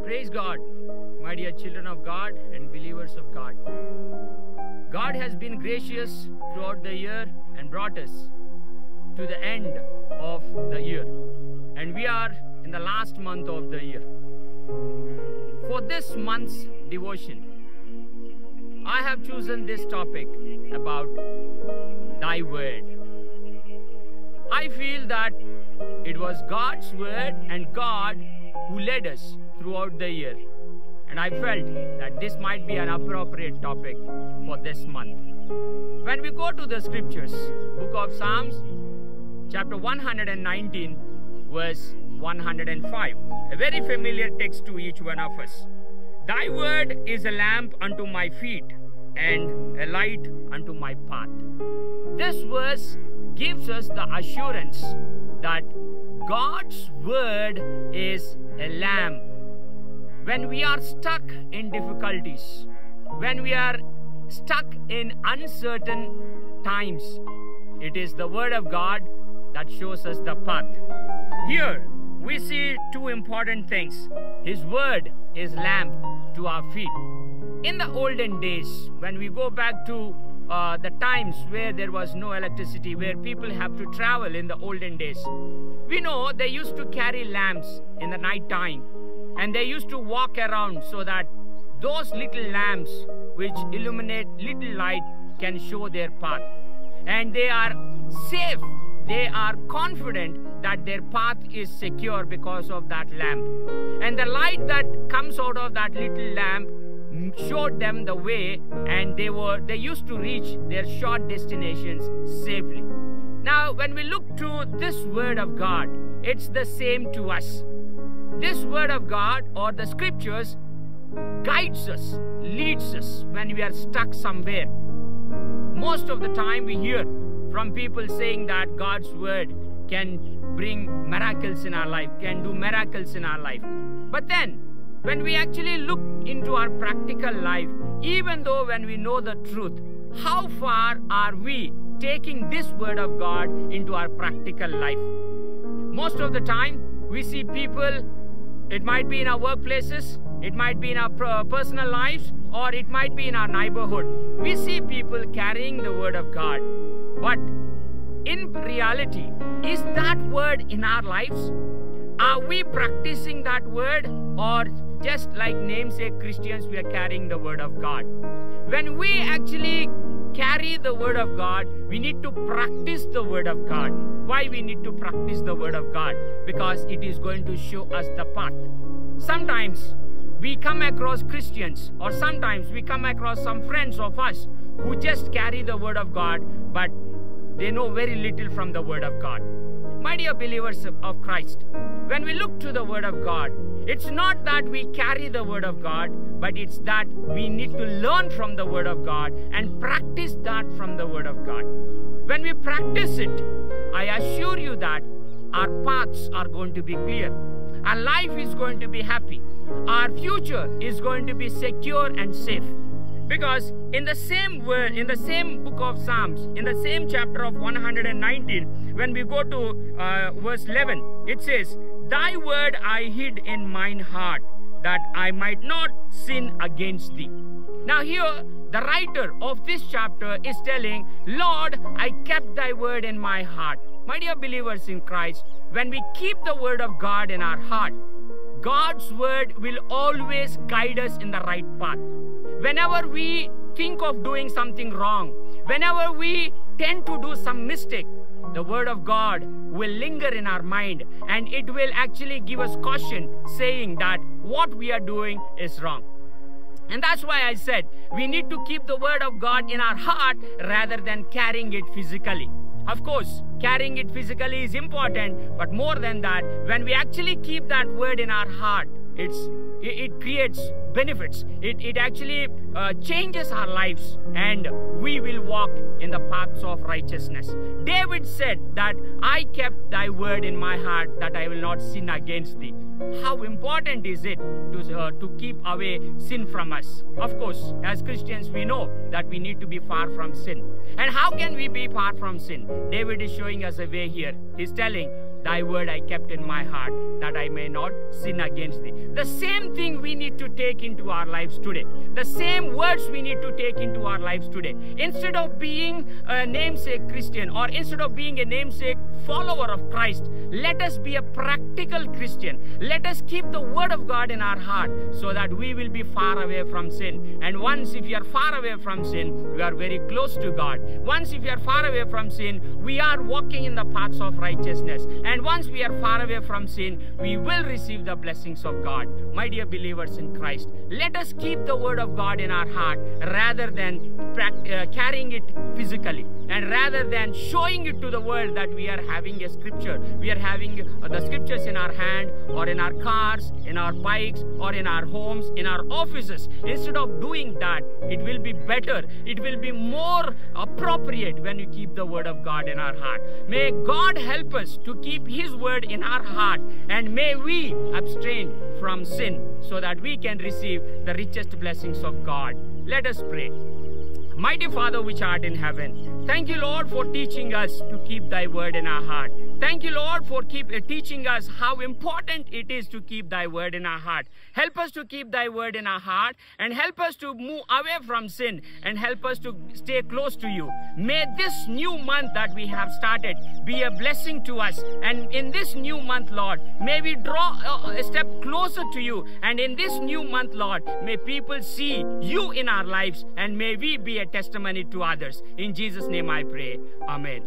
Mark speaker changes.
Speaker 1: Praise God, my dear children of God and believers of God. God has been gracious throughout the year and brought us to the end of the year. And we are in the last month of the year. For this month's devotion, I have chosen this topic about Thy Word. I feel that it was God's Word and God who led us throughout the year. And I felt that this might be an appropriate topic for this month. When we go to the scriptures, book of Psalms, chapter 119, verse 105, a very familiar text to each one of us. Thy word is a lamp unto my feet and a light unto my path. This verse gives us the assurance that God's word is a lamp. When we are stuck in difficulties, when we are stuck in uncertain times, it is the word of God that shows us the path. Here we see two important things. His word is lamp to our feet. In the olden days, when we go back to the times where there was no electricity, where people have to travel in the olden days, we know they used to carry lamps in the night time, and they used to walk around so that those little lamps which illuminate little light can show their path. And they are safe. They are confident that their path is secure because of that lamp. And the light that comes out of that little lamp showed them the way, and they used to reach their short destinations safely. Now, when we look to this word of God, it's the same to us. This word of God or the scriptures guides us, leads us when we are stuck somewhere. Most of the time we hear from people saying that God's word can bring miracles in our life, can do miracles in our life. But then, when we actually look into our practical life, even though when we know the truth, how far are we taking this word of God into our practical life? Most of the time, we see people, it might be in our workplaces, it might be in our personal lives, or it might be in our neighborhood. We see people carrying the word of God. But in reality, is that word in our lives? Are we practicing that word, or just like namesake Christians, we are carrying the word of God? When we actually carry the word of God, we need to practice the word of God. Why we need to practice the word of God? Because it is going to show us the path. Sometimes we come across Christians, or sometimes we come across some friends of us who just carry the word of God, but they know very little from the word of God. My dear believers of Christ, when we look to the word of God, it's not that we carry the word of God, but it's that we need to learn from the word of God and practice that from the word of God. When we practice it, I assure you that our paths are going to be clear. Our life is going to be happy. Our future is going to be secure and safe. Because in the same word, in the same book of Psalms, in the same chapter of 119, when we go to verse 11, it says, Thy word I hid in mine heart, that I might not sin against thee. Now here, the writer of this chapter is telling, Lord, I kept thy word in my heart. My dear believers in Christ, when we keep the word of God in our heart, God's word will always guide us in the right path. Whenever we think of doing something wrong, whenever we tend to do some mistake, the word of God will linger in our mind, and it will actually give us caution, saying that what we are doing is wrong. And that's why I said we need to keep the word of God in our heart rather than carrying it physically. Of course, carrying it physically is important, but more than that, when we actually keep that word in our heart, it creates benefits. It actually changes our lives, and we will walk in the paths of righteousness. David said that I kept thy word in my heart, that I will not sin against thee. How important is it to keep away sin from us? Of course, as Christians, we know that we need to be far from sin. And how can we be far from sin? David is showing us a way here. He's telling, thy word I kept in my heart, that I may not sin against thee. The same thing we need to take into our lives today. The same words we need to take into our lives today. Instead of being a namesake Christian, or instead of being a namesake follower of Christ, let us be a practical Christian. Let us keep the word of God in our heart, so that we will be far away from sin. And once if you are far away from sin, we are very close to God. Once if you are far away from sin, we are walking in the paths of righteousness. And once we are far away from sin, we will receive the blessings of God. My dear believers in Christ, let us keep the word of God in our heart, rather than carrying it physically, and rather than showing it to the world that we are having a scripture. We are having the scriptures in our hand, or in our cars, in our bikes, or in our homes, in our offices. Instead of doing that, it will be better, it will be more appropriate when we keep the word of God in our heart. May God help us to keep his word in our heart, and may we abstain from sin, so that we can receive the richest blessings of God. Let us pray. Mighty Father which art in heaven, thank you, Lord, for teaching us to keep thy word in our heart. Thank you, Lord, for teaching us how important it is to keep thy word in our heart. Help us to keep thy word in our heart, and help us to move away from sin, and help us to stay close to you. May this new month that we have started be a blessing to us. And in this new month, Lord, may we draw a step closer to you. And in this new month, Lord, may people see you in our lives, and may we be a testimony to others. In Jesus' name I pray. Amen.